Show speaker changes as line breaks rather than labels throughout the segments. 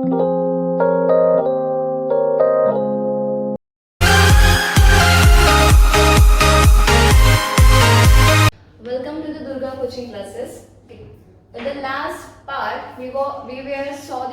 Welcome to the Durga coaching classes. Okay. In the last part, we saw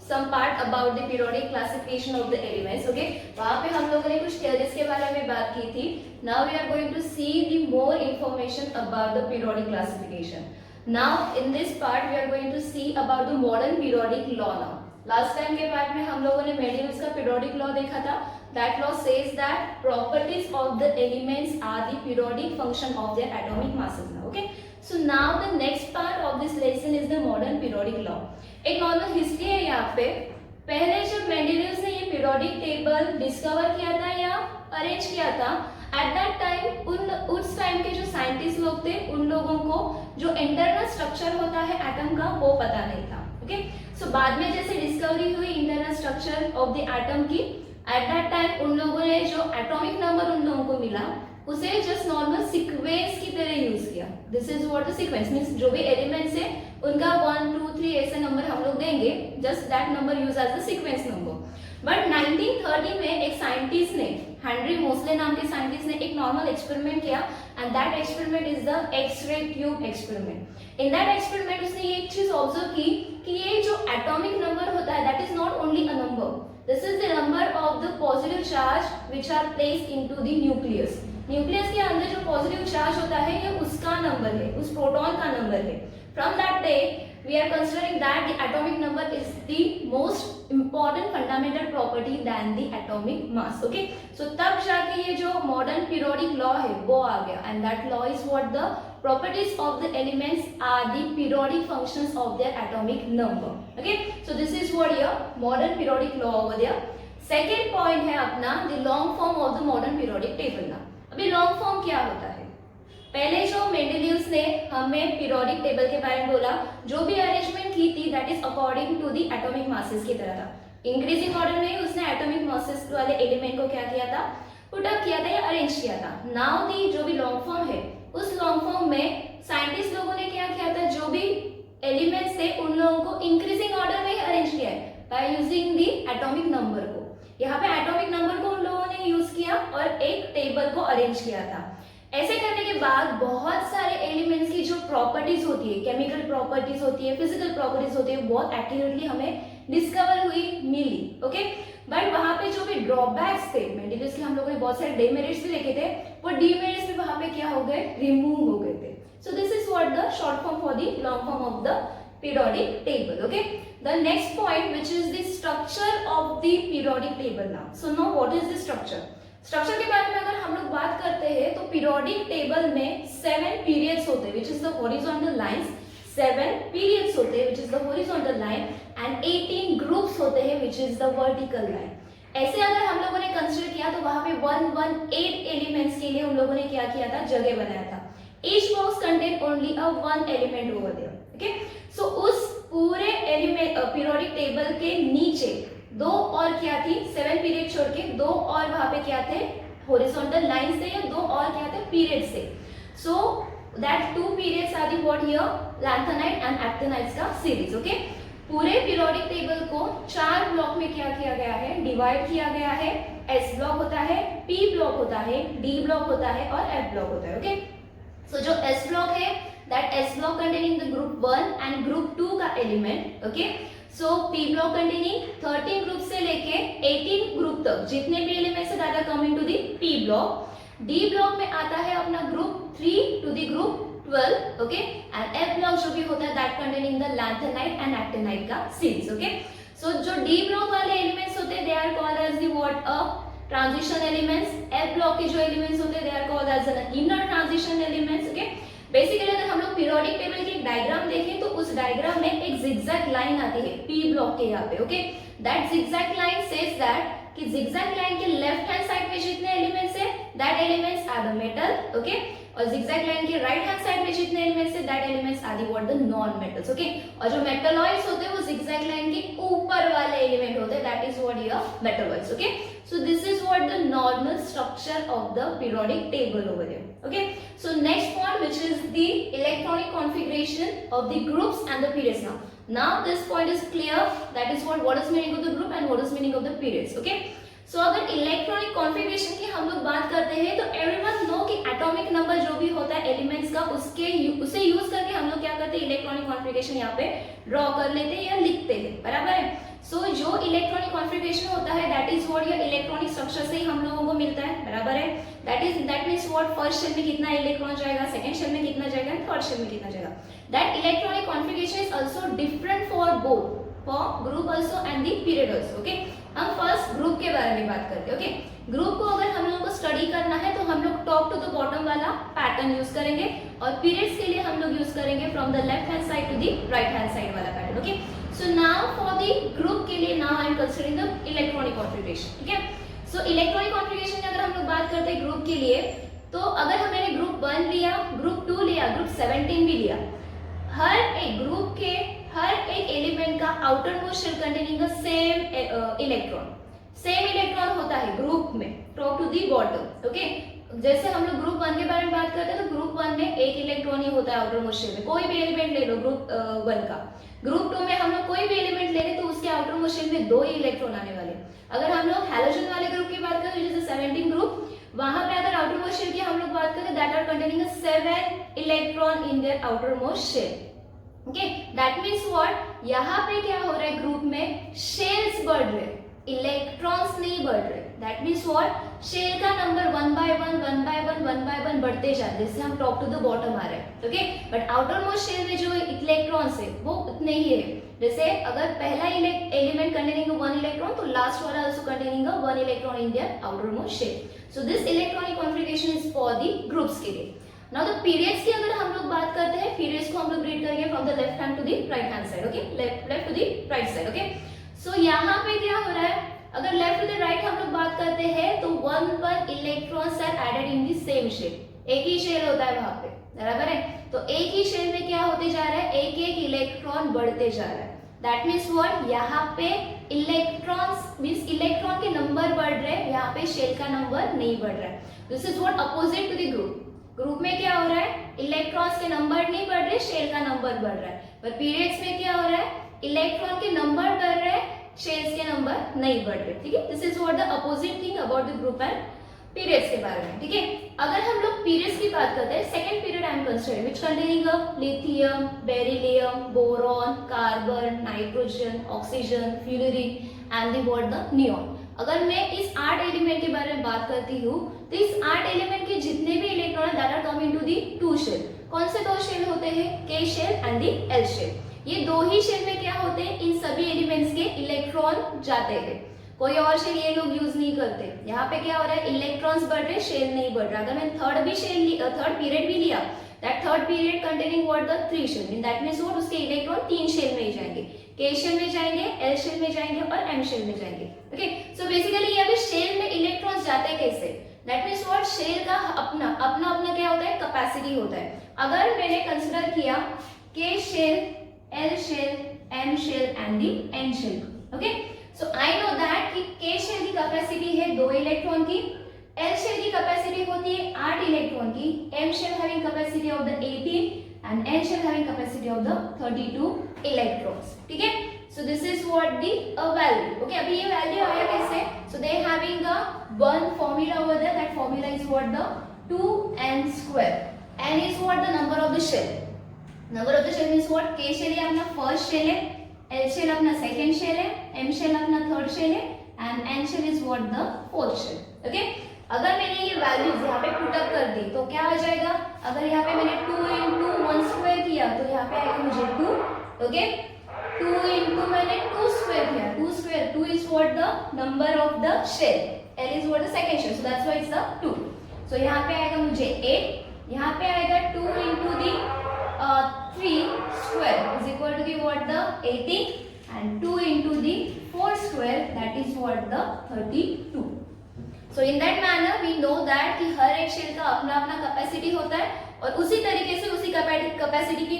some part about the periodic classification of the elements. Okay. वहाँ पे हम लोगों ने कुछ theories के बारे में बात की थी. Now we are going to see the more information about the periodic classification. Now in this part we are going to see about the modern periodic law now. Last time के part में हम लोगों ने Mendeleev's का periodic law देखा था. That law says that properties of the elements are the periodic function of their atomic masses now. Okay. So now the next part of this lesson is the modern periodic law. एक normal history है यहाँ पे. पहले जब Mendeleev ने ये periodic table discover किया था या अरेंज किया था, एट दैट टाइम उस टाइम के जो साइंटिस्ट लोग थे उन लोगों को जो इंटरनल स्ट्रक्चर होता है एटम का वो पता नहीं था. ओके. सो बाद में जैसे डिस्कवरी हुई internal structure of the atom की, एट दैट टाइम उन लोगों ने जो एटॉमिक नंबर उन लोगों को मिला उसे जस्ट नॉर्मल सीक्वेंस की तरह यूज किया. This is what the sequence means. जो भी एलिमेंट्स है उनका 1 2 3 ऐसे नंबर हम लोग देंगे, just that number use as the sequence number. But 1930 में एक साइंटिस्ट ने, हेनरी मोसले नाम के साइंटिस्ट ने एक नॉर्मल एक्सपेरिमेंट किया and that experiment is the x-ray tube experiment. In that experiment उसने ये एक चीज ऑब्जर्व की कि ये जो एटॉमिक नंबर होता है that is not only a number. This is the number of the positive charge which are placed into the nucleus. Nucleus के अंदर जो पॉजिटिव चार्ज होता है ये उसका नंबर है, उस प्रोटॉन का नंबर है. From that day we are considering that the atomic number is the most important fundamental property than the atomic mass. Okay, so तब जाके ये जो modern periodic law है वो आ गया and that law is what the properties of the elements are the periodic functions of their atomic number. Okay, so this is what your modern periodic law over there. Second point है अपना the long form of the modern periodic table. ना अभी long form क्या होता है? पहले जो मेंडेलीव्स ने हमें पीरियोडिक टेबल के बारे में बोला, जो भी अरेंजमेंट की थी that is according to the atomic masses की तरह था. इंक्रीजिंग ऑर्डर में उसने एटॉमिक मासेस वाले एलिमेंट को क्या किया था, पुट अप किया था या अरेंज किया था. नाउ दी जो भी लॉन्ग फॉर्म है उस लॉन्ग फॉर्म में साइंटिस्ट लोगों ने क्या किया था, जो भी एलिमेंट्स थे उन लोगों को इंक्रीजिंग ऑर्डर में ही अरेंज किया है by using the atomic number को. यहाँ पे एटॉमिक नंबर को उन लोगों ने यूज किया और एक टेबल को अरेंज किया था. ऐसे करने के बाद बहुत सारे एलिमेंट्स की जो प्रॉपर्टीज होती है, केमिकल प्रॉपर्टीज होती है, फिजिकल प्रॉपर्टीज होती है, बहुत एक्यूरेटली हमें डिस्कवर हुई, मिली. ओके. बट वहां पे जो भी ड्रॉबैक्स थे मेंडेलीव्स के, हम लोगों ने बहुत सारे डेमेरिट्स भी देखे थे, वो डीमेरिट्स भी वहां पे क्या हो गए, रिमूव हो गए थे. सो this is what the short form for the long form of the periodic table. Okay, the next point which is the structure of the periodic table now. So now what is the structure? Structure के बारे में अगर हम लोग बात करते हैं तो periodic table में 7 periods होते हैं which is the horizontal lines. 7 periods होते हैं which is the horizontal line and 18 groups होते हैं which is the vertical line. ऐसे अगर हम लोगों ने कंसीडर किया तो वहां पे 118 एलिमेंट्स के लिए हम लोगों ने क्या किया था, जगह बनाया था. Each box contain only a one element over there. Okay, so उस पूरे एलिमेंट पीरियोडिक टेबल के नीचे दो और क्या थी, 7 पीरियड छोड़ के दो और वहां पे क्या थे, हॉरिजॉन्टल लाइंस थे या दो और क्या थे, पीरियड्स थे. So that 2 periods are the what here, lanthanide and actinides का सीरीज. ओके. पूरे पीरियोडिक टेबल को 4 ब्लॉक में क्या किया गया है, डिवाइड किया गया है. एस ब्लॉक होता है, पी ब्लॉक होता है, डी ब्लॉक होता है और एफ ब्लॉक होता है. ओके. सो जो एस ब्लॉक है that S block containing the group 1 and group 2 का element. Okay, so P block containing 13 group से लेके 18 group तक जितने भी elements है that are coming to the P block. D block में आता है अपना group 3 to the group 12. Okay, and F block जो भी होता है that containing the lanthanide and actinide का series. Okay, so जो D block वाले elements होते हैं they are called as the what, transition elements. F block के जो elements होते हैं they are called as the inner transition elements. Okay, basically अगर हम लोग पीरियोडिक टेबल की एक डायग्राम देखें तो उस डायग्राम में एक जिगजैग लाइन आती है पी ब्लॉक के यहाँ पे. Okay, that zigzag line says that कि जिगजैग लाइन के लेफ्ट हैंड साइड में जितने एलिमेंट्स है that elements are the metal. Okay, और जिगजैग लाइन के राइट हैंड साइड में जितने एलिमेंट्स है that elements are the what, the non metals. Okay, और जो मेटलॉइड्स होते हैं वो जिगजैग लाइन के ऊपर वाले एलिमेंट होते हैं that is what your metalloids. Okay, so this is what the normal structure of the periodic table over there. Okay, so next point which is the electronic configuration of the groups and the periods. Now this point is clear. That is what is meaning of the group and what is meaning of the periods. Okay. So अगर electronic configuration की हम लोग बात करते हैं तो everyone no कि atomic number जो भी होता है एलिमेंट्स का उसे यूज करके हम लोग क्या करते हैं इलेक्ट्रॉनिक कॉन्फ़िगरेशन यहाँ पे ड्रॉ कर लेते हैं या लिखते हैं, बराबर है। सो जो इलेक्ट्रॉनिक कॉन्फ़िगरेशन होता है दैट इज व्हाट या इलेक्ट्रॉनिक स्ट्रक्चर से ही हम लोगों को मिलता है, बराबर है। That means what first shell में कितना इलेक्ट्रॉन जाएगा, सेकंड शेल में कितना जाएगा, थर्ड शेल में कितना जाएगा। That electronic configuration is also different for both, for group also and the period also. Okay, हम फर्स्ट ग्रुप के बारे में बात करते हैं। ओके, ग्रुप को अगर हम लोग को स्टडी करना है तो हम लोग टॉप टू द बॉटम वाला पैटर्न यूज करेंगे और पीरियड्स के लिए हम लोग यूज करेंगे from the left hand side to the right hand side वाला pattern. Okay, so now for the group के लिए now I am considering the electronic configuration. ठीक है, सो इलेक्ट्रॉनिक कॉन्फ़िगरेशन की अगर हम लोग बात करते हैं ग्रुप के लिए तो अगर हमने ग्रुप 1 लिया, ग्रुप 2 लिया, ग्रुप 17 भी लिया, हर एक ग्रुप के हर एक एलिमेंट का outer most shell containing the same electron होता है ग्रुप में top to the bottom. Okay, जैसे हम लोग ग्रुप 1 के बारे में बात करते हैं तो ग्रुप 1 में एक इलेक्ट्रॉन ही होता है आउटर मोस्ट शेल में, कोई भी एलिमेंट ले लो ग्रुप 1 का। ग्रुप 2 में हम लोग कोई भी एलिमेंट ले लें तो उसके आउटर मोस्ट शेल में 2 ही इलेक्ट्रॉन आने वाले। अगर हम लोग हैलोजन वाले ग्रुप की बात करें जैसे 17 ग्रुप, वहां पे अगर आउटर मोस्ट शेल की हम लोग बात करें that are containing 7 electron in their outer most shell. Okay, that means what, यहाँ पे क्या हो रहा है ग्रुप में शेल्स बढ़ रहे, इलेक्ट्रॉन्स नहीं बढ़ रहे। दैट मींस व्हाट, शेल का नंबर 1 by 1 बढ़ते जा रहे हैं, जैसे हम टॉप टू द बॉटम आ रहे हैं। Okay, but outer most shell में जो इलेक्ट्रॉन्स है वो उतने ही है। जैसे अगर पहला एलिमेंट कंटेनिंग 1 इलेक्ट्रॉन तो लास्ट वाला also containing 1 electron in their outer most shell. So this electronic configuration is for the groups के लिए। नाउ द पीरियड्स की अगर हम लोग बात करते हैं, पीरियड्स को हम लोग रीड करेंगे from the left hand to the right hand side. Okay, left to the right side. Okay, so यहाँ पे क्या हो रहा है, अगर लेफ्ट टू द राइट हम लोग बात करते हैं तो 1 electrons are added in the same shell, एक ही शेल होता है वहां पे, बराबर है। तो एक ही शेल में क्या होते जा रहा है, एक एक इलेक्ट्रॉन बढ़ते जा रहा है। दैट मीन्स व्हाट, यहाँ पे इलेक्ट्रॉन्स मीन्स इलेक्ट्रॉन के नंबर बढ़ रहे हैं, यहाँ पे शेल का नंबर नहीं बढ़ रहा है। This is what opposite to the group. Group में क्या हो रहा है, इलेक्ट्रॉन्स के नंबर नहीं बढ़ रहे, शेल का नंबर बढ़ रहा है। पर पीरियड्स में क्या हो रहा है, इलेक्ट्रॉन के नंबर बढ़ रहे हैं, शेल्स के नंबर नहीं बढ़ रहे। ठीक है, this is what the opposite thing about the group and periods के बारे में। ठीक है, अगर हम लोग पीरियड्स की बात करते हैं, second period I am considering which containing lithium, beryllium, boron, carbon, nitrogen, oxygen, fluorine and the what the neon. अगर मैं इस 8 एलिमेंट के बारे में बात करती हूँ तो इस 8 एलिमेंट के जितने भी इलेक्ट्रॉन है that are come into the 2 shell. कौन से 2 शेल होते हैं, K shell and the L shell. ये 2 ही शेल में क्या होते हैं, इन सभी एलिमेंट्स के इलेक्ट्रॉन जाते हैं, कोई और शेल ये लोग यूज नहीं करते। यहाँ पे क्या हो रहा है, इलेक्ट्रॉन्स बढ़ रहे, शेल नहीं बढ़ रहा। अगर मैं थर्ड पीरियड भी लिया, that third period containing what the 3 shell, that means what, उसके इलेक्ट्रॉन 3 शेल में ही जाएंगे, के शेल में जाएंगे, एल शेल में जाएंगे और एम शेल में जाएंगे। ओके, सो बेसिकली यहाँ पे शेल में इलेक्ट्रॉन्स जाते कैसे, दैट मींस व्हाट, शेल का अपना क्या होता है, कैपेसिटी होता है। अगर मैंने कंसीडर किया K shell, L shell, M shell and the N shell. Okay, so I know that कि के शेल की कैपेसिटी है 2 इलेक्ट्रॉन की, एल शेल की कैपेसिटी होती है 8 इलेक्ट्रॉन की, M shell having capacity of the 18 and n shell having capacity of the 32 electrons. ठीक है, so this is what the value. Okay, अभी ये value आया कैसे, so they having a one formula over there, that formula is what the 2n square. n is what the number of the shell. Number of the shell means what, k shell ये अपना first shell है, l shell अपना second shell है, m shell अपना third shell है and n shell is what the fourth shell. Okay, अगर मैंने ये वैल्यूज यहाँ पे पुट अप कर दी तो क्या आ जाएगा, अगर यहाँ पे मैंने 2 into 1 स्क्वायर किया तो यहाँ पे आएगा मुझे 2। ओके, 2 into मैंने 2 स्क्वायर किया, 2 square, 2 is what the number of the shell, L is what the second shell, so that's why it's the 2. so यहाँ पे आएगा मुझे 8, यहाँ पे आएगा 2 into the 3 square is equal to the what the 18 and 2 into the 4 square that is what the 32. So in that manner we know that कि हर एक shell का अपना अपना कैपेसिटी होता है और उसी तरीके से उसी कैपेसिटी की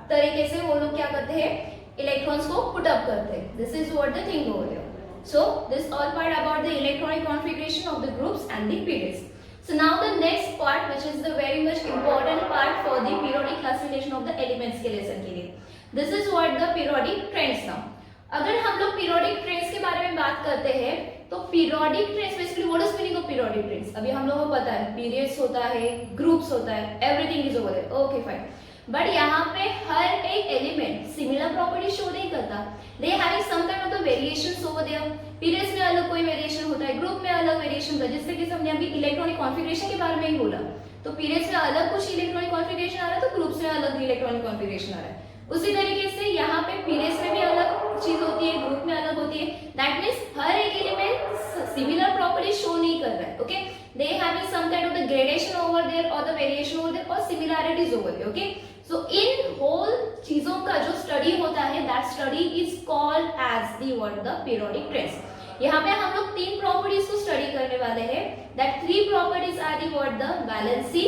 तरीके से वो लोग क्या करते हैं, इलेक्ट्रॉन्स को पुट अप करते हैं। This is what the thing over here. So this all part about the electronic configuration of the groups and the periods. So now the next part which is the very much important part for the periodic classification of the elements के lesson के लिए। This is what the periodic trends now. अगर हम लोग periodic trends के बारे में बात करते हैं तो periodic trends basically what is meaning of periodic trends? अभी हम लोगों को पता है पीरियड्स होता है, ग्रुप्स होता है, everything is over there, okay fine. But यहाँ पे हर एक एलिमेंट सिमिलर प्रॉपर्टी शो नहीं करता, they having some kind of the variations over there. Periods में अलग कोई वेरिएशन होता है, ग्रुप में अलग वेरिएशन होता है, जिससे कि हमने अभी इलेक्ट्रॉनिक कॉन्फ़िगरेशन के बारे में ही बोला, तो पीरियड्स में अलग कुछ इलेक्ट्रॉनिक कॉन्फ़िगरेशन आ रहा है तो ग्रुप्स में अलग इलेक्ट्रॉनिक कॉन्फ़िगरेशन आ रहा है। उसी तरीके से यहाँ पे पीरियड्स में भी अलग चीज होती है, ग्रुप में अलग होती है। दैट मींस हर एक एलिमेंट सिमिलर प्रॉपर्टी शो नहीं कर रहा है, okay. They having some kind of the gradation over there और द वेरिएशन ओवर देयर और similarities over there, okay. So in whole चीजों का जो स्टडी होता है, that study is called as the what the periodic trends. यहाँ पे हम लोग तीन प्रॉपर्टीज को स्टडी करने वाले हैं, that three properties are the what the valency,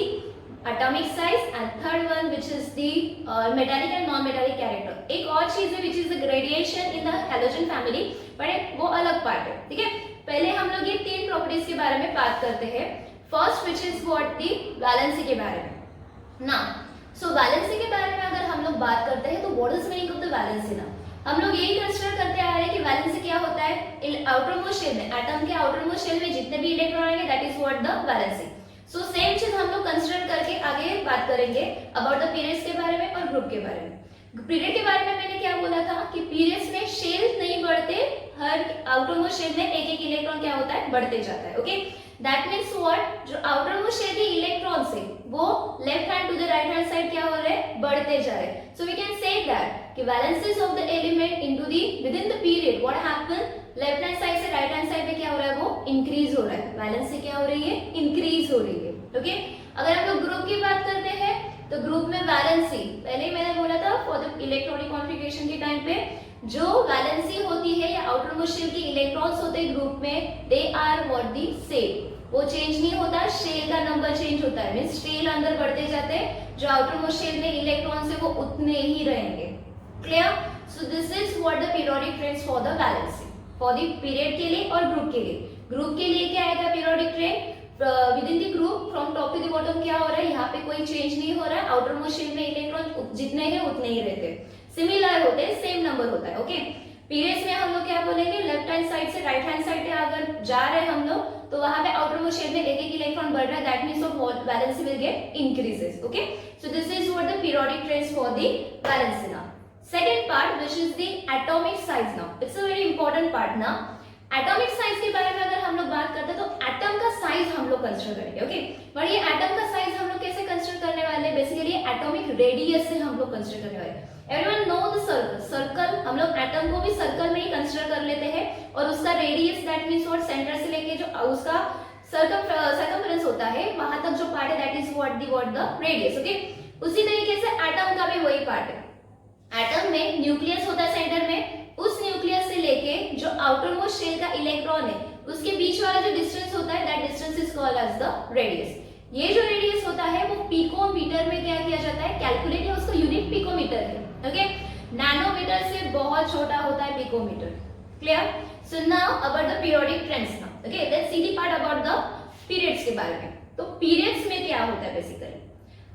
atomic size and third one which is the metallic and non-metallic character। एक और चीज है which is the gradation in the halogen family, but वो अलग पार्ट है, ठीक है। पहले हम लोग ये तीन प्रॉपर्टीज के बारे में बात करते हैं। First which is what the valency के बारे में। ना सो वैलेंसी के बारे में अगर हम लोग बात करते हैं तो what is meaning of the valency ना, हम लोग यही कंसीडर करते आ रहे हैं कि वैलेंसी क्या होता है, आउटरमोस्ट शेल में, एटम के आउटरमोस्ट शेल में जितने भी इलेक्ट्रॉन आएंगे that is what the valency. So same चीज हम लोग कंसीडर करके आगे बात करेंगे अबाउट द पीरियड्स के बारे में और ग्रुप के बारे में। पीरियड के बारे में मैंने क्या बोला था कि पीरियड्स में शेल नहीं बढ़ते, हर आउटरमोस्ट शेल में एक एक इलेक्ट्रॉन क्या होता है, बढ़ते जाता है, ओके। दैट मींस व्हाट, जो आउटरमोस्ट शेल के इलेक्ट्रॉन से वो left hand to the right hand side क्या हो रहे हैं, बढ़ते जा रहे हैं। So we can say that कि valencies of the element into the within the period what happen, left hand side से राइट हैंड साइड में क्या हो रहा है, वो इंक्रीज हो रहा है, वैलेंसी क्या हो रही है, इंक्रीज हो रही है, ओके। अगर हम लोग ग्रुप की बात करते हैं तो ग्रुप में वैलेंसी, पहले ही मैंने बोला था फॉर द इलेक्ट्रॉनिक कॉन्फ़िगरेशन के टाइम पे जो वैलेंसी होती है या आउटरमोस्ट शेल के इलेक्ट्रॉन्स होते हैं ग्रुप में, they are what the same, वो चेंज नहीं होता, शेल का नंबर चेंज होता है, मींस शेल अंदर बढ़ते जाते हैं, जो आउटरमोस्ट शेल में इलेक्ट्रॉन्स है वो उतने ही रहेंगे, clear. So this is what the periodic trends for the valency, for the period के लिए और ग्रुप के लिए। ग्रुप के लिए क्या आएगा periodic trend, within the group from top to the bottom क्या हो रहा है, यहाँ पे कोई चेंज नहीं हो रहा है, आउटरमोस्ट शेल में इलेक्ट्रॉन जितने हैं उतने ही रहते हैं, सिमिलर होते हैं, सेम नंबर होता है, ओके। पीरियड्स में हम लोग क्या बोलेंगे, लेफ्ट हैंड साइड से राइट हैंड साइड पे अगर जा रहे हैं हम लोग तो वहां पे आउटरमोस्ट शेल में एक एक इलेक्ट्रॉन बढ़ रहा है, that means of valency will get increases, okay. So this is what the periodic trends for the valency now. Second part which is the atomic size now, it's a very important part ना। Atomic size के बारे में अगर हम लोग बात करते हैं तो एटम का साइज हम लोग कंसीडर करेंगे, ओके। बट ये एटम का साइज हम लोग कैसे कंसीडर करने वाले हैं, बेसिकली एटॉमिक रेडियस से हम लोग कंसीडर करने वाले हैं। Everyone know the circle, circle हम लोग एटम को भी सर्कल में ही कंसीडर कर लेते हैं और उसका radius that means what, centre से लेके जो उसका सर्कमफ्रेंस होता है वहां तक जो पार्ट है that is what the radius, okay. उसी तरीके से एटम का भी वही पार्ट है, एटम में न्यूक्लियस होता है सेंटर में, उस न्यूक्लियस से लेके जो आउटरमोस्ट शेल का इलेक्ट्रॉन है उसके बीच वाला जो डिस्टेंस होता है that distance is called as the radius. ये जो रेडियस होता है वो पिकोमीटर में क्या किया जाता है, कैलकुलेट, है उसका यूनिट पिकोमीटर है, ओके। नैनोमीटर से बहुत छोटा होता है picometer, clear. So now about the periodic trends now, okay. Let's see the part about the periods के बारे में। तो पीरियड्स में क्या होता है बेसिकली,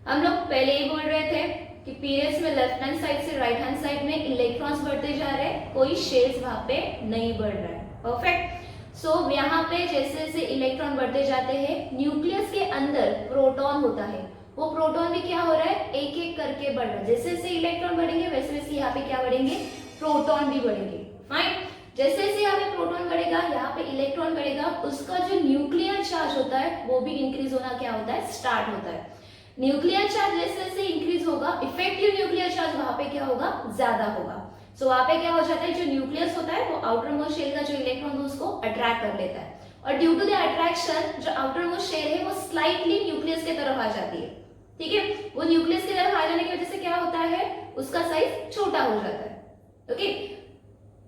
हम लोग पहले ही बोल रहे थे कि पीरियड्स में लेफ्ट हैंड साइड से राइट हैंड साइड में इलेक्ट्रॉन्स बढ़ते जा रहे हैं, कोई शेल्स वहां पे नहीं बढ़ रहा है, परफेक्ट। सो यहाँ पे जैसे जैसे इलेक्ट्रॉन बढ़ते जाते हैं, न्यूक्लियस के अंदर प्रोटॉन होता है, वो प्रोटॉन भी क्या हो रहा है, एक एक करके बढ़ रहा है, जैसे जैसे इलेक्ट्रॉन बढ़ेंगे वैसे वैसे यहाँ पे क्या बढ़ेंगे, प्रोटॉन भी बढ़ेंगे, फाइन। जैसे जैसे यहाँ पे प्रोटॉन बढ़ेगा, यहाँ पे इलेक्ट्रॉन बढ़ेगा, उसका जो न्यूक्लियर चार्ज होता है वो भी इंक्रीज होना क्या होता है, स्टार्ट होता है। न्यूक्लियर चार्ज जैसे जैसे इंक्रीज होगा, इफेक्टिव न्यूक्लियर चार्ज वहां पे क्या होगा, ज्यादा होगा। सो वहां पे क्या हो जाता है, जो न्यूक्लियस होता है वो आउटर मोस्ट शेल का जो इलेक्ट्रॉन है उसको अट्रैक्ट कर लेता है, और ड्यू टू द अट्रैक्शन जो आउटर मोस्ट शेल है वो स्लाइटली न्यूक्लियस की तरफ आ जाती है, ठीक है। वो न्यूक्लियस की तरफ आ जाने की वजह से क्या होता है, उसका साइज छोटा हो जाता है, ओके,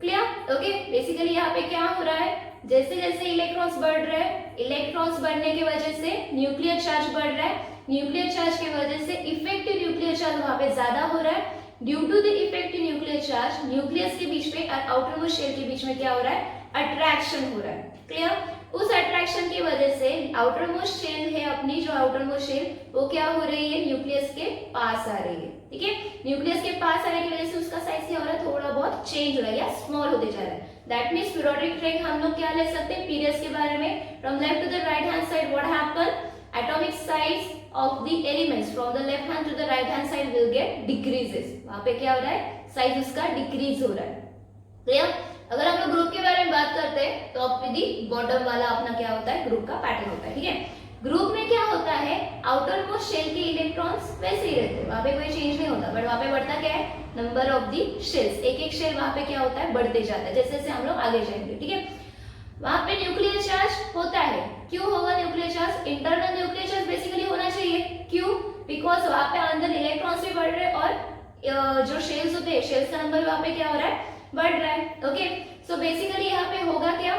क्लियर, ओके। बेसिकली यहाँ पे क्या हो रहा है, जैसे जैसे इलेक्ट्रॉन्स बढ़ रहे हैं, इलेक्ट्रॉन्स बढ़ने की वजह से न्यूक्लियर चार्ज बढ़ रहा है, न्यूक्लियर चार्ज की वजह से इफेक्टिव न्यूक्लियर चार्ज वहां पे ज्यादा हो रहा है, due to the effective nuclear charge nucleus के बीच में और आउटर मोस्ट शेल के बीच में क्या हो रहा है, अट्रैक्शन हो रहा है। क्लियर? उस अट्रैक्शन की वजह से आउटर मोस्ट शेल है अपनी, जो आउटर मोस्ट शेल वो क्या हो रही है, न्यूक्लियस के पास आ रही है। ठीक है, न्यूक्लियस के पास आने की वजह से उसका साइज क्या हो रहा है, थोड़ा बहुत चेंज हो रहा है या स्मॉल होते जा रहा है। दैट मींस पीरियोडिक रिंग हम लोग क्या ले सकते हैं, पीरियड्स के बारे में। From left to the right hand side what happen, atomic size of the elements from the left hand to the right hand side will get decreases. वहां पे क्या हो रहा है, साइज उसका डिक्रीज हो रहा है। क्लियर? अगर हम लोग ग्रुप के बारे में बात करते हैं तो टॉप टू दी बॉटम वाला अपना क्या होता है, ग्रुप का पैटर्न होता है। ठीक है, ग्रुप में क्या होता है, आउटर मोस्ट शेल के इलेक्ट्रॉन्स वैसे ही रहते हैं, वहां पे कोई चेंज नहीं होता, बट वहां पे बढ़ता क्या है, नंबर ऑफ दी शेल्स। एक एक शेल वहां पे क्या होता है, बढ़ते जाता है जैसे जैसे हम लोग आगे जाएंगे। ठीक है, वहां पे न्यूक्लियर चार्ज होता है। क्यों होगा nuclear charge, internal nuclear charge basically होना चाहिए। क्यों? बिकॉज वहां पे अंदर इलेक्ट्रॉन्स भी बढ़ रहे हैं और जो शेल्स होते हैं, शेल्स का नंबर वहां पे क्या हो रहा है, बढ़ रहा है। ओके, सो बेसिकली यहाँ पे होगा क्या,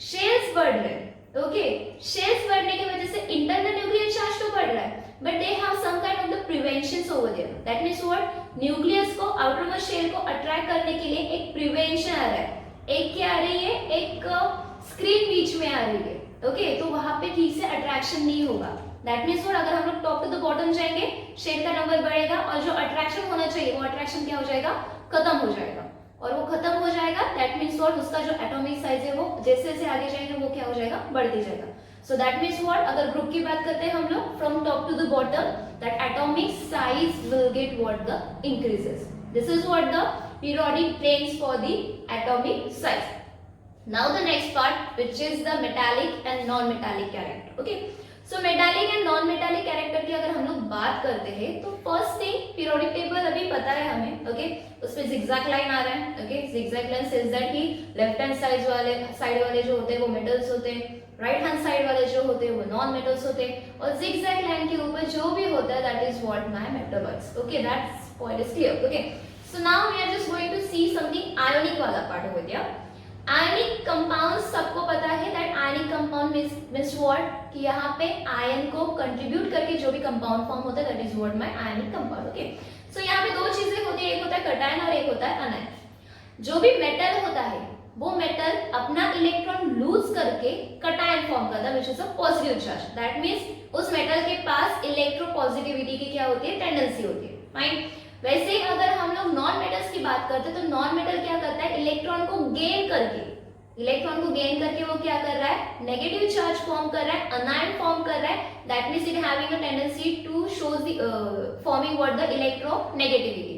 शेल्स बढ़ रहे हैं। ओके, शेल्स बढ़ने की वजह से इंटरनल न्यूक्लियर चार्ज तो बढ़ रहा है, but they have some kind of the preventions over there. That means what, nucleus को आउटर मोस्ट शेल को अट्रैक्ट करने के लिए एक प्रिवेंशन आ रहा है। एक क्या आ रही है, एक स्क्रीन बीच में आ रही है। ओके, तो वहां पे ठीक से अट्रैक्शन नहीं होगा। दैट मींस व्हाट, अगर हम लोग टॉप टू द बॉटम जाएंगे, शेल का नंबर बढ़ेगा और जो अट्रैक्शन होना चाहिए वो अट्रैक्शन क्या हो जाएगा, खत्म हो जाएगा। और वो खत्म हो जाएगा, दैट मींस व्हाट, उसका जो एटॉमिक साइज है वो जैसे जैसे आगे जाएंगे वो क्या हो जाएगा, बढ़ते जाएगा। सो दैट मींस व्हाट, अगर ग्रुप की बात करते हैं हम लोग from top to the bottom, that atomic size will get what, the increases. This is what the periodic trains for the atomic size. Now the next part, which is the metallic and non-metallic character. Okay, so metallic and non-metallic character की अगर हम लोग बात करते हैं तो first thing, periodic table अभी पता है हमें। ओके, उसमें जिगजैग लाइन आ रहा है। Okay, zigzag line says that कि लेफ्ट हैंड साइड वाले जो होते हैं वो मेटल्स होते हैं, राइट हैंड साइड वाले जो होते हैं वो नॉन मेटल्स होते हैं, और जिगजैग लाइन के ऊपर जो भी होता है that is what, my metalloids. Okay, that's point is clear. Okay, so now we are just going to see something ionic वाला part over there. Ionic compounds सबको पता है that ionic compound means what, कि यहाँ पे ion को contribute करके जो भी कंपाउंड फॉर्म होता है that is what my ionic compound. Okay, so यहाँ पे दो चीजें होती है, एक होता है कटायन और एक होता है अनायन। जो भी मेटल होता है वो मेटल अपना इलेक्ट्रॉन लूज करके कटायन फॉर्म करता है, which is a positive charge. That means उस मेटल के पास इलेक्ट्रोपॉजिटिविटी की क्या होती है, टेंडेंसी होती है। फाइन, वैसे ही अगर हम लोग नॉन मेटल्स की बात करते हैं तो नॉन मेटल क्या करता है, इलेक्ट्रॉन को गेन करके वो क्या कर रहा है, नेगेटिव चार्ज फॉर्म कर रहा है, अनायन फॉर्म कर रहा है। That means it having a tendency to show the forming what, the electronegativity.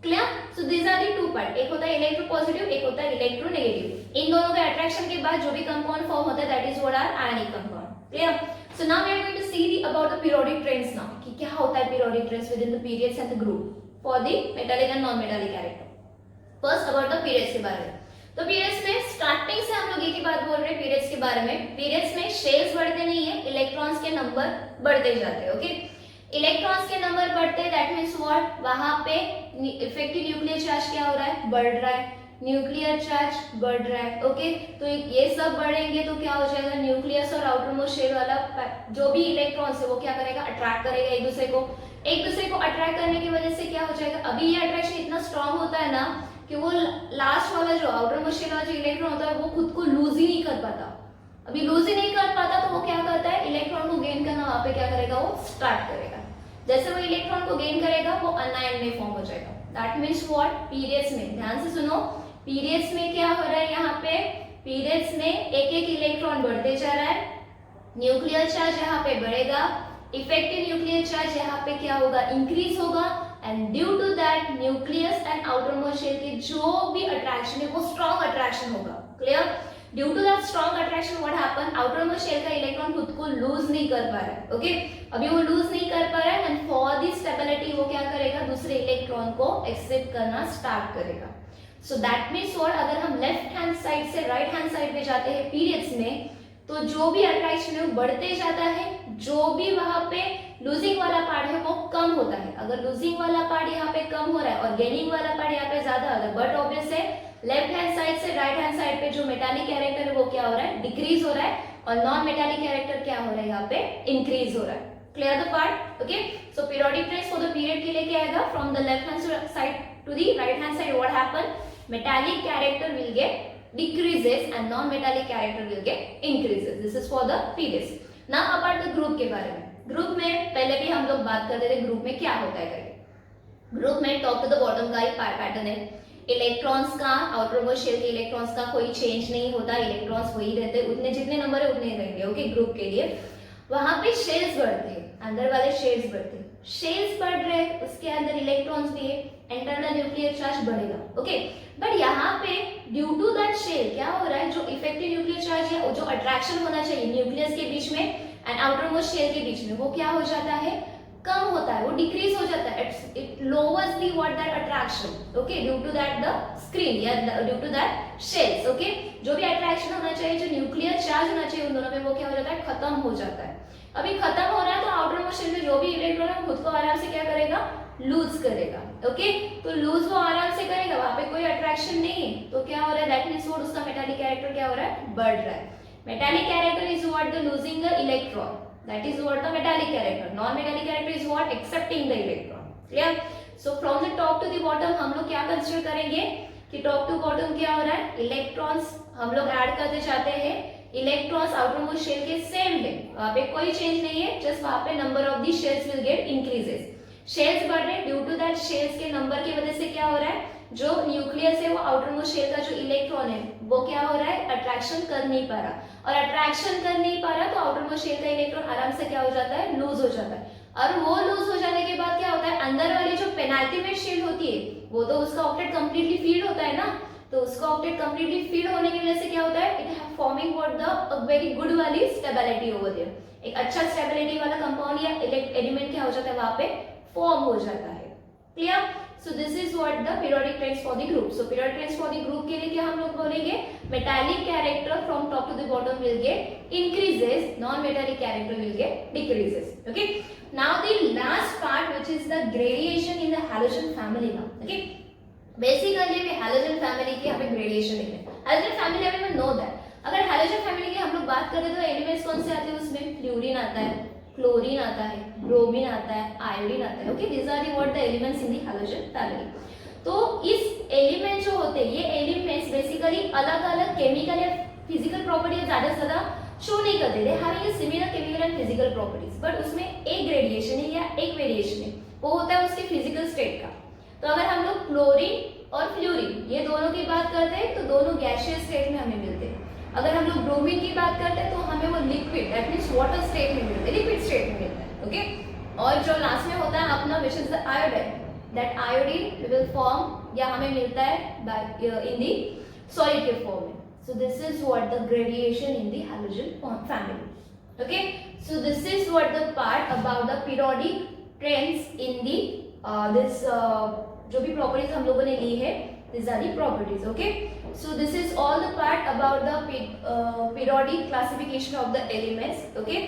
Clear? So this are the two part, एक होता है इलेक्ट्रोपॉजिटिव, एक होता है इलेक्ट्रोनेगेटिव। इन दोनों के अट्रैक्शन के बाद जो भी कंपाउंड फॉर्म होता है that is what are ionic compound. Clear? So now we are going to see about the periodic trends now, कि क्या होता है periodic trends within the periods and the group for the metallic and non-metallic character. First about the periods के बारे में। तो periods में starting से हम लोग एक ही बात बोल रहे हैं periods के बारे में। periods में शेल्स बढ़ते नहीं है, इलेक्ट्रॉन्स के नंबर बढ़ते जाते हैं। ओके, इलेक्ट्रॉन्स के नंबर बढ़ते, दैट मींस व्हाट, वहां पे इफेक्टिव न्यूक्लियर चार्ज क्या हो रहा है, बढ़ रहा है, न्यूक्लियर चार्ज बढ़ रहा है। ओके, तो ये सब बढ़ेंगे तो क्या हो जाएगा, न्यूक्लियस और आउटर मोस्ट शेल वाला जो भी इलेक्ट्रॉन्स है वो क्या करेगा, अट्रैक्ट करेगा एक दूसरे को अट्रैक्ट करने की वजह से क्या हो जाएगा, अभी ये अट्रैक्शन इतना स्ट्रांग होता है ना कि वो लास्ट वाला जो आउटर मोस्ट शेल वाला जो इलेक्ट्रॉन होता है वो खुद को लूज ही नहीं कर पाता। अभी लूज ही नहीं कर पाता तो वो क्या करता है, इलेक्ट्रॉन को गेन करना वहां पे क्या करेगा, वो स्टार्ट करेगा। जैसे वो इलेक्ट्रॉन को गेन करेगा वो अनायन में फॉर्म हो जाएगा। दैट मींस व्हाट, पीरियड्स में, ध्यान से सुनो, पीरियड्स में क्या हो रहा है, यहाँ पे पीरियड्स में एक एक इलेक्ट्रॉन बढ़ते जा रहा है, न्यूक्लियर चार्ज यहाँ पे बढ़ेगा, इफेक्टिव न्यूक्लियर चार्ज यहाँ पे क्या होगा, इंक्रीज होगा, and due to that nucleus and outer most shell के जो भी अट्रैक्शन है वो स्ट्रॉन्ग अट्रैक्शन होगा। Clear? Due to that strong attraction what happen, outer most shell का इलेक्ट्रॉन खुद को लूज नहीं कर पा रहा है। ओके, अभी वो लूज नहीं कर पा रहा है, एंड फॉर दी स्टेबिलिटी वो क्या करेगा, दूसरे इलेक्ट्रॉन को एक्सेप्ट करना स्टार्ट करेगा। सो दैट मींस व्हाट, अगर हम लेफ्ट हैंड साइड से राइट हैंड साइड पे जाते हैं पीरियड्स में, तो जो भी अट्रैक्शन है वो बढ़ते जाता है, जो भी वहां पे लूजिंग वाला पार्ट है वो कम होता है। अगर लूजिंग वाला पार्ट यहाँ पे कम हो रहा है और गेनिंग वाला पार्ट यहाँ पे ज्यादा हो रहा है, बट ऑब्वियस है लेफ्ट हैंड साइड से राइट हैंड साइड पे जो मेटालिक कैरेक्टर है वो क्या हो रहा है, डिक्रीज हो रहा है, और नॉन मेटालिक कैरेक्टर क्या हो रहा है, यहाँ पे इंक्रीज हो रहा है। Clear the part? Okay, so periodic trends for the period के लिए क्या आएगा? From the left hand side to the right hand side what happen? Metallic character will get decreases and non metallic character will get increases. This is for the periods. Now about the group के बारे में, group में पहले भी हम लोग बात करते थे ग्रुप में क्या होता है करके। ग्रुप में टॉप टू द बॉटम का ही पैटर्न है। इलेक्ट्रॉन्स का आउटर मोस्ट शेल के इलेक्ट्रॉन्स का कोई चेंज नहीं होता, इलेक्ट्रॉन्स वही रहते, उतने जितने नंबर है उतने रहेंगे। ओके, ग्रुप के लिए वहां पे शेल्स बढ़ते हैं, अंदर वाले शेल्स बढ़ते हैं, शेल्स बढ़ रहे उसके अंदर इलेक्ट्रॉन्स भी है, इंटरनल न्यूक्लियर चार्ज बढ़ेगा। ओके, बट यहाँ पे ड्यू टू दैट शेल क्या हो रहा है, जो इफेक्टिव न्यूक्लियर चार्ज या जो अट्रैक्शन होना चाहिए न्यूक्लियस के बीच में एंड आउटर मोस्ट शेल के बीच में, वो क्या हो जाता है? कम होता है, वो डिक्रीज हो जाता है। It lowers the what that attraction, okay, due to that the screen या due to that shells. Okay, जो भी अट्रैक्शन होना चाहिए, जो न्यूक्लियर चार्ज होना चाहिए उन दोनों में, वो क्या हो जाता है? खत्म हो जाता है। अभी खत्म हो रहा है तो आउटर मोस्ट शेल में जो भी इलेक्ट्रॉन है खुद को आराम से क्या करेगा? लूज करेगा। ओके, तो लूज वो आराम से करेगा, वहां पे कोई अट्रैक्शन नहीं है, तो क्या हो रहा है? दैट मींस व्हाट, उसका मेटालिक कैरेक्टर क्या हो रहा है? बढ़ रहा है। Metallic character is what? The losing the electron, that is what the metallic character. Non metallic character is what? Accepting the electron. Clear? So from the top to the bottom हम लोग क्या कंसीडर करेंगे कि top to bottom क्या हो रहा है? Electrons हम लोग ऐड करते जाते हैं, इलेक्ट्रॉन्स आउटर मोस्ट शेल के सेम है, वहां पे कोई चेंज नहीं है, जस्ट वहां पे number of the shells will get increases. Shells बढ़ रहे, ड्यू टू दैट शेल्स के नंबर की वजह से क्या हो रहा है? जो न्यूक्लियस है वो आउटर मोस्ट शेल का जो इलेक्ट्रॉन है वो क्या हो रहा है? अट्रैक्शन कर नहीं पा रहा, और अट्रैक्शन कर नहीं पा रहा तो आउटर मोस्ट शेल का इलेक्ट्रॉन आराम से क्या हो जाता है? लूज हो जाता है। और वो लूज हो जाने के बाद क्या होता है? अंदर वाली जो पेनाल्टीमेट शेल होती है वो तो उसका ऑक्टेट कंप्लीटली फील्ड होता है ना, तो उसका ऑक्टेट कंप्लीटली फील्ड होने की वजह से क्या होता है? इट है forming what the very good वाली स्टेबिलिटी ओवर देयर, एक अच्छा स्टेबिलिटी वाला कंपाउंड या एलिमेंट क्या हो जाता है? वहां पे फॉर्म हो जाता है। Clear? So this is what the periodic trends for the group. So periodic trends for the group के लिए क्या हम लोग बोलेंगे? Metallic character from top to the bottom will get increases, non-metallic character will get decreases. Okay. Now the last part, which is the gradation in the halogen family now. Okay. Basically we halogen family की हमें gradation लिखना है. Halogen family हमें know that. अगर halogen family की हम लोग बात करें तो elements कौन से आते हैं उसमें? फ्लोरीन आता है, क्लोरीन आता है, ब्रोमीन आता है, आयोडीन आता है। Okay, this are the what the elements in the halogen family. तो इस एलिमेंट जो होते हैं, ये एलिमेंट्स बेसिकली अलग अलग केमिकल या फिजिकल प्रॉपर्टीज ज्यादा से ज्यादा शो नहीं करते, they having similar chemical and physical properties, but उसमें एक ग्रेडिएशन है या एक वेरिएशन है, वो होता है उसके फिजिकल स्टेट का। तो अगर हम लोग क्लोरीन और फ्लोरीन ये दोनों की बात करते हैं तो दोनों गैसियस स्टेट में हमें मिलते हैं। अगर हम लोग ब्रोमीन की बात करते हैं तो हमें वो liquid that means water state में मिलता है, लिक्विड स्टेट में मिलता है। ओके, और जो लास्ट में होता है अपना which is the iodine, that iodine will form या हमें मिलता है इन दी सॉलिड के फॉर्म में। So this is what the gradation in the halogen family. Okay, so this is what the part about the periodic trends in the this जो भी properties हम लोगों ने ली है, these are the properties. Okay, so this is all the part about the periodic classification of the elements. Okay.